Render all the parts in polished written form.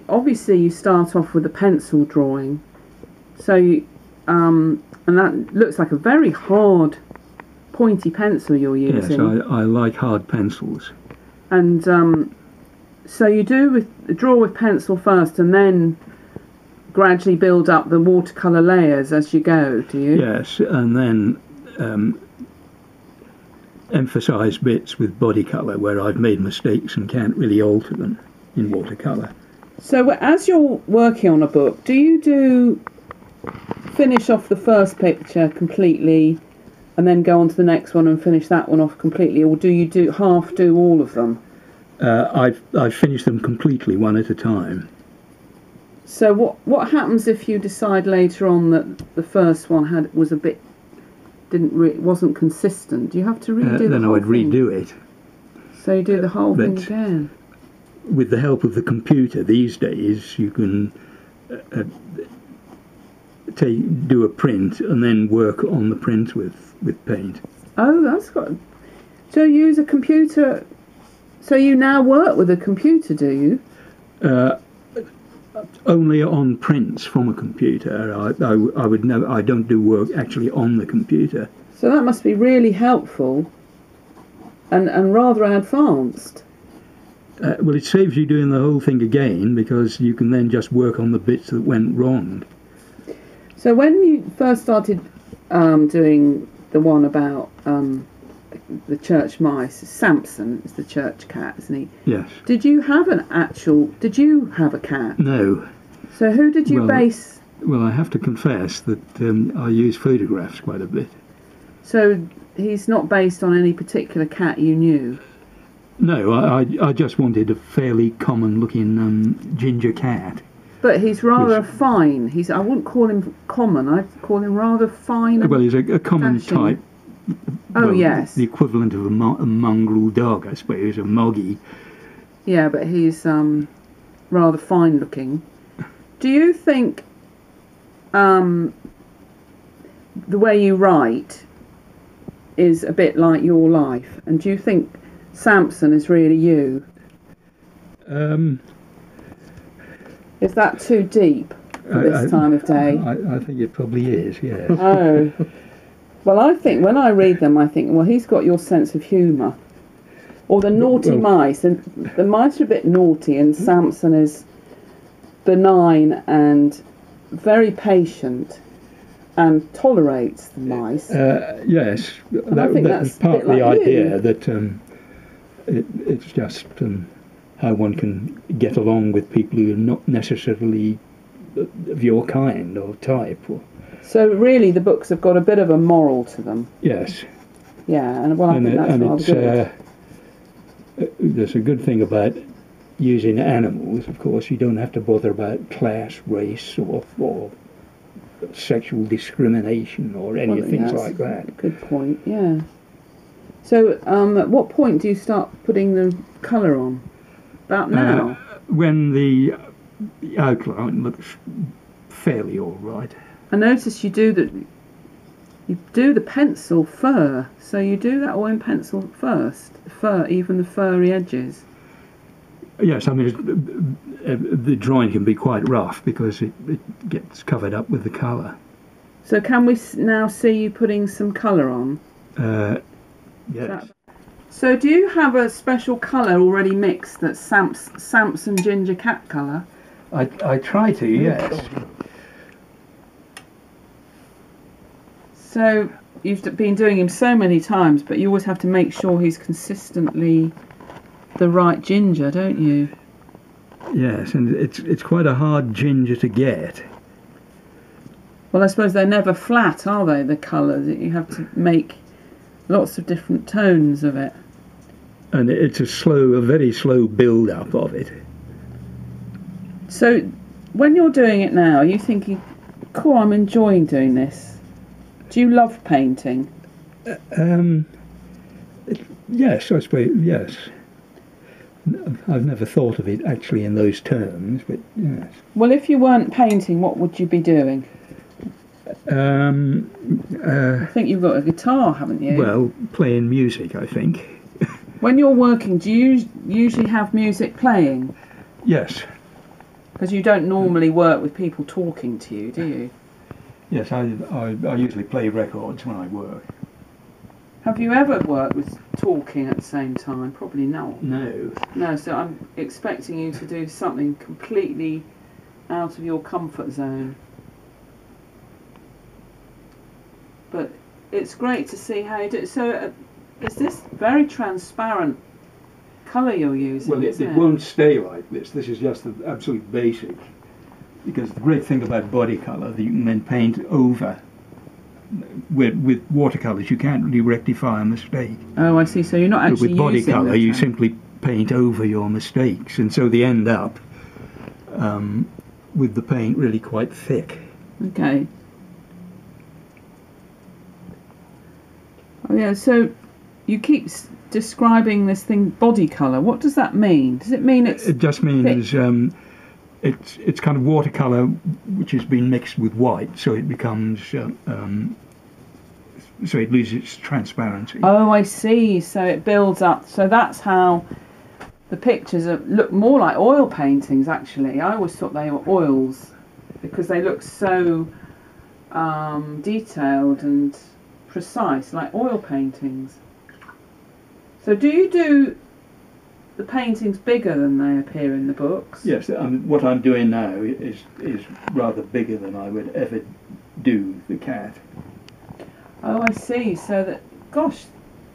Obviously you start off with a pencil drawing, so and that looks like a very hard, pointy pencil you're Yes, using. I like hard pencils. And so you draw with pencil first, and then gradually build up the watercolour layers as you go, do you? Yes, and then emphasise bits with body colour where I've made mistakes and can't really alter them in watercolour. So as you're working on a book, do you finish off the first picture completely and then go on to the next one and finish that one off completely, or do you half do all of them? I've finished them completely, one at a time. So what happens if you decide later on that the first one wasn't consistent? Do you have to redo then I would redo it. So you do the whole thing again? With the help of the computer these days, you can do a print and then work on the print with paint. Oh, that's good. So you use a computer. So you now work with a computer, do you? Only on prints from a computer. I would know. I don't do work actually on the computer. So that must be really helpful and rather advanced. Well, it saves you doing the whole thing again, because you can then just work on the bits that went wrong. So when you first started doing the one about the church mice, Sampson is the church cat, isn't he? Yes. Did you have a cat? No. So who did you base? Well, I have to confess that I use photographs quite a bit. So he's not based on any particular cat you knew? No, I just wanted a fairly common-looking ginger cat. But he's rather fine. I wouldn't call him common. I'd call him rather fine. Well, he's a common type. Oh, well, yes. The equivalent of a mongrel dog, I suppose, a moggy. Yeah, but he's rather fine-looking. Do you think the way you write is a bit like your life? And do you think Sampson is really you? Is that too deep for this time of day? I think it probably is, yes. Oh. Well, I think when I read them, I think, well, he's got your sense of humour. Or the naughty mice. And the mice are a bit naughty, and Sampson is benign and very patient and tolerates the mice. Yes, that's part of the idea that it's just how one can get along with people who are not necessarily of your kind or type. So really the books have got a bit of a moral to them. Yes. Yeah, and I think that's rather good. There's a good thing about using animals, of course. You don't have to bother about class, race or sexual discrimination or any things like that. Good point, yeah. So at what point do you start putting the colour on? About now? When the outline looks fairly all right. I notice you do the pencil fur, so you do that all in pencil first, even the furry edges. Yes, I mean the drawing can be quite rough because it gets covered up with the colour. So can we now see you putting some colour on? Yes. So do you have a special colour already mixed that's Sampson ginger cat colour? I try to, yes. So you've been doing him so many times, but you always have to make sure he's consistently the right ginger, don't you? Yes, and it's quite a hard ginger to get. Well, I suppose they're never flat, are they, the colours? You have to make lots of different tones of it. And it's a very slow build-up of it. So when you're doing it now, are you thinking, cool, I'm enjoying doing this? Do you love painting? Yes, I suppose, yes. I've never thought of it actually in those terms, but yes. Well, if you weren't painting, what would you be doing? I think you've got a guitar, haven't you? Well, playing music, I think. When you're working, do you usually have music playing? Yes. Because you don't normally work with people talking to you, do you? Yes, I usually play records when I work. Have you ever worked with talking at the same time? Probably not. No. No, so I'm expecting you to do something completely out of your comfort zone. But it's great to see how you do it. So is this very transparent colour you're using? Well, it won't stay like this. This is just the absolute basic. Because the great thing about body colour that you can then paint over. With watercolours, you can't really rectify a mistake. Oh, I see. So you're not actually with body using colour, you simply paint over your mistakes, and so they end up with the paint really quite thick. Okay. Oh yeah. So you keep describing this thing body colour. What does that mean? Does it mean it's? It just means it's kind of watercolour which has been mixed with white, so it becomes so it loses its transparency. Oh, I see. So it builds up. So that's how the pictures look more like oil paintings. Actually, I always thought they were oils because they look so detailed and precise, like oil paintings. So do you do the paintings bigger than they appear in the books? Yes, what I'm doing now is rather bigger than I would ever do the cat. Oh, I see. So that, gosh,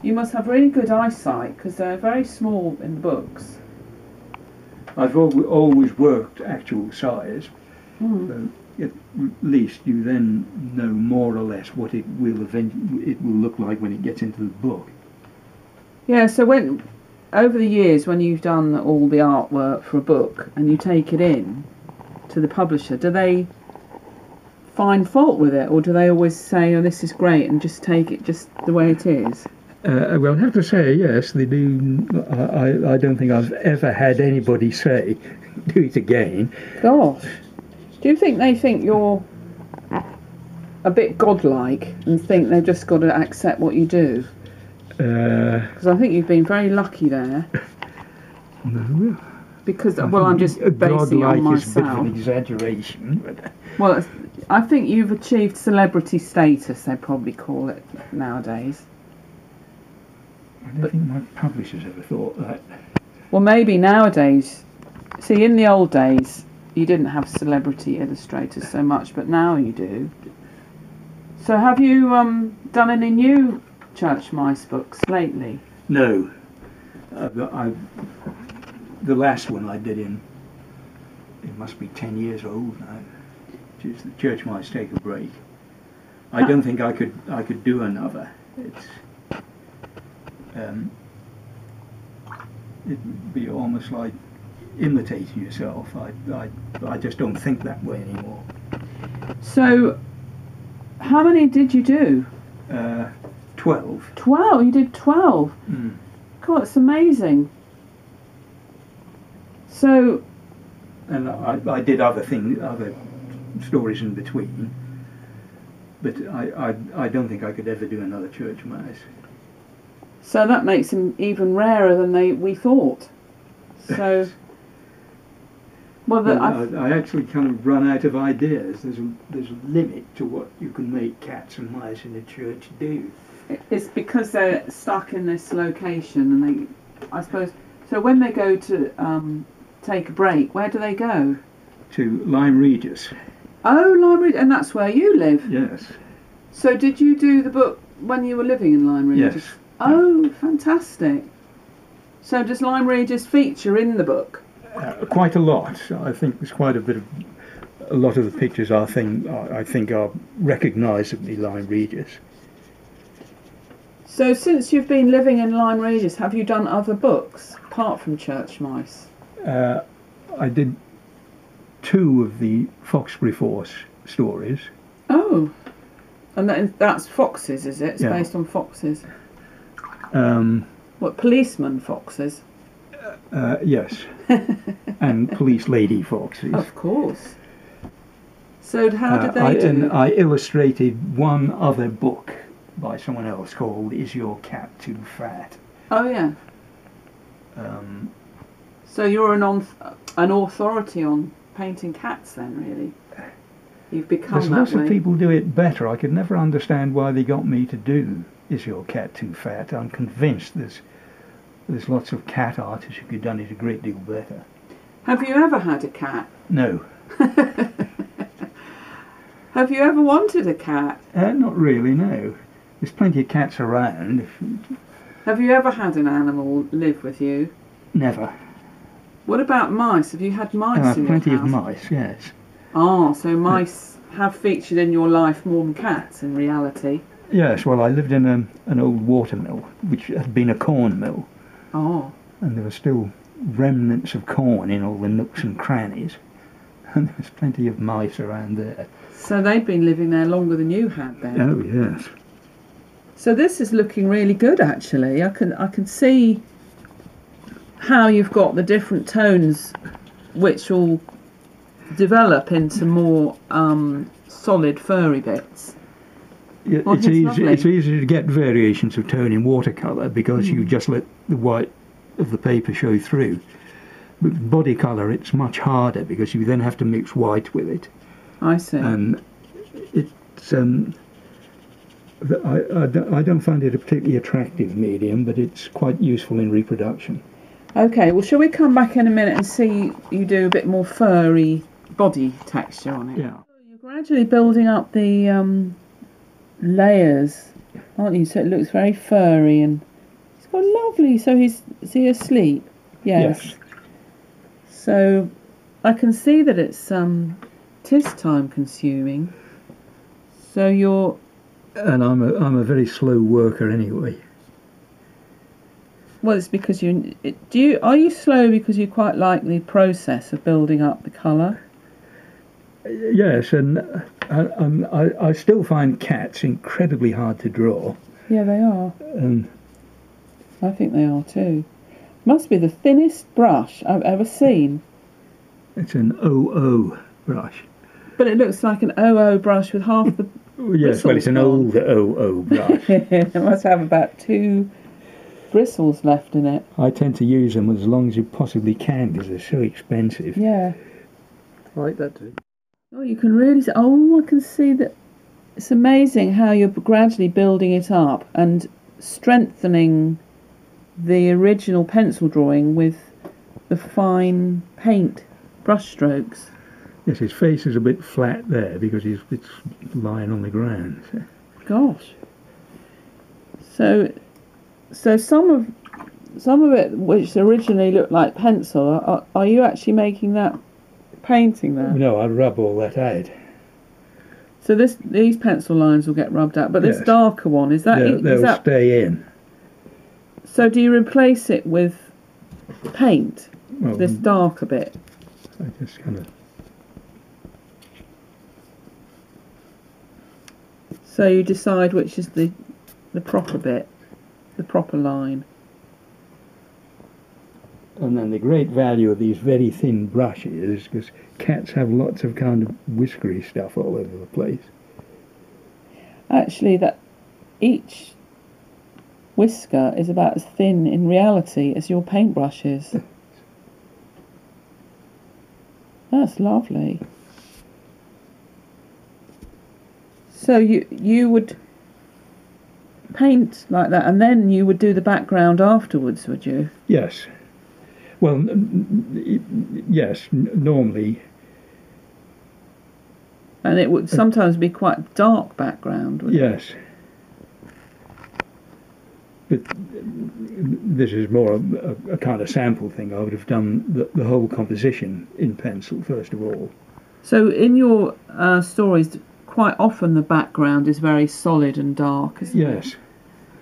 you must have really good eyesight because they're very small in the books. I've always worked actual size. Mm. So at least you then know more or less what it will look like when it gets into the book. Yeah. So when over the years, when you've done all the artwork for a book and you take it in to the publisher, do they find fault with it, or do they always say, "Oh, this is great," and just take it just the way it is? Well, I have to say, yes, they do. I don't think I've ever had anybody say, "Do it again." Gosh, do you think they think you're a bit godlike and think they've just got to accept what you do? Because I think you've been very lucky there. No. Because, well, I'm just basing it on myself. Is a bit of an exaggeration. But well, I think you've achieved celebrity status, they probably call it nowadays. I don't think my publishers ever thought that. Well, maybe nowadays. See, in the old days, you didn't have celebrity illustrators so much, but now you do. So have you done any new church mice books lately? No. The last one I did it must be 10 years old now. Which is the Church Mice Take a Break. I don't think I could do another. It'd be almost like imitating yourself. I just don't think that way anymore. So, how many did you do? 12. 12? You did 12? Mm. God, it's amazing. So... And I did other stories in between, but I don't think I could ever do another church mouse. So that makes them even rarer than we thought. So... Well, I actually kind of run out of ideas. There's a limit to what you can make cats and mice in a church do. It's because they're stuck in this location, and I suppose. So when they go to take a break, where do they go? To Lyme Regis. Oh, Lyme Regis, and that's where you live. Yes. So did you do the book when you were living in Lyme Regis? Yes. Oh, fantastic. So does Lyme Regis feature in the book? Quite a lot. I think there's quite a lot of the pictures I think are recognisably Lyme Regis. So since you've been living in Lyme Regis, have you done other books apart from Church Mice? I did 2 of the Foxbury Force stories. Oh, and that's foxes, is it? It's based on foxes. What, policeman foxes? Yes, and police lady foxes. Of course. So how did they do? And I illustrated one other book by someone else called "Is Your Cat Too Fat?" Oh yeah. So you're an authority on painting cats then, really. You've become There's that lots way. of people do it better. I could never understand why they got me to do Is Your Cat Too Fat? I'm convinced there's lots of cat artists who could have done it a great deal better. Have you ever had a cat? No. Have you ever wanted a cat? Not really, no. There's plenty of cats around. Have you ever had an animal live with you? Never. What about mice? Have you had mice in your plenty house? of mice, yes. Ah, so mice have featured in your life more than cats in reality. Yes, well, I lived in an old watermill, which had been a corn mill. Oh. And there were still remnants of corn in all the nooks and crannies. And there was plenty of mice around there. So they'd been living there longer than you had then? Oh, yes. So this is looking really good, actually. I can see how you've got the different tones which will develop into more solid furry bits. Yeah, it's easy to get variations of tone in watercolour because you just let the white of the paper show through. With body colour it's much harder because you then have to mix white with it. I see. And it's I don't find it a particularly attractive medium, but it's quite useful in reproduction. Okay, well, shall we come back in a minute and see you do a bit more furry body texture on it? Yeah. You're gradually building up the layers, aren't you? So it looks very furry and it's got lovely. So is he asleep? Yes. So I can see that it's tis time consuming. So you're. And I'm a very slow worker anyway. Well, it's because are you slow because you quite like the process of building up the colour? Yes, and I still find cats incredibly hard to draw. Yeah, they are. I think they are too. Must be the thinnest brush I've ever seen. It's an 00 brush. But it looks like an 00 brush with half the. Yes, well, it's an old 00 brush. It must have about 2 bristles left in it. I tend to use them as long as you possibly can because they're so expensive. Yeah. I like that too. Oh, you can really see. Oh, I can see that. It's amazing how you're gradually building it up and strengthening the original pencil drawing with the fine paint brush strokes. Yes, his face is a bit flat there because it's lying on the ground. Gosh. So some of it, which originally looked like pencil, are you actually making that painting there? No, I rub all that out. So these pencil lines will get rubbed out, but this darker one is that? They'll stay in. So do you replace it with paint? Well, this darker bit. I just kind of. So you decide which is the proper bit, the proper line. And then the great value of these very thin brushes is because cats have lots of kind of whiskery stuff all over the place. Actually, that each whisker is about as thin in reality as your paintbrush is. That's lovely. So you would paint like that, and then you would do the background afterwards, would you? Yes. Well, yes, normally. And it would sometimes be quite dark background, wouldn't it? Yes. But this is more a kind of sample thing. I would have done the whole composition in pencil, first of all. So in your stories, quite often the background is very solid and dark, isn't it? Yes.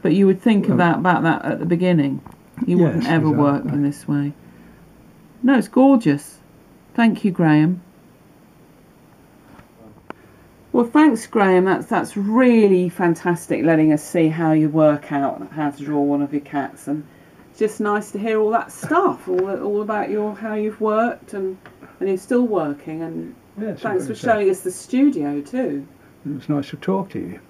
But you would think about that at the beginning. You wouldn't ever work in this way. No, it's gorgeous. Thank you, Graham. Well, thanks, Graham. That's really fantastic, letting us see how you work out how to draw one of your cats, and it's just nice to hear all that stuff, all about how you've worked and you're still working. And yes, thanks for showing us the studio too. It was nice to talk to you.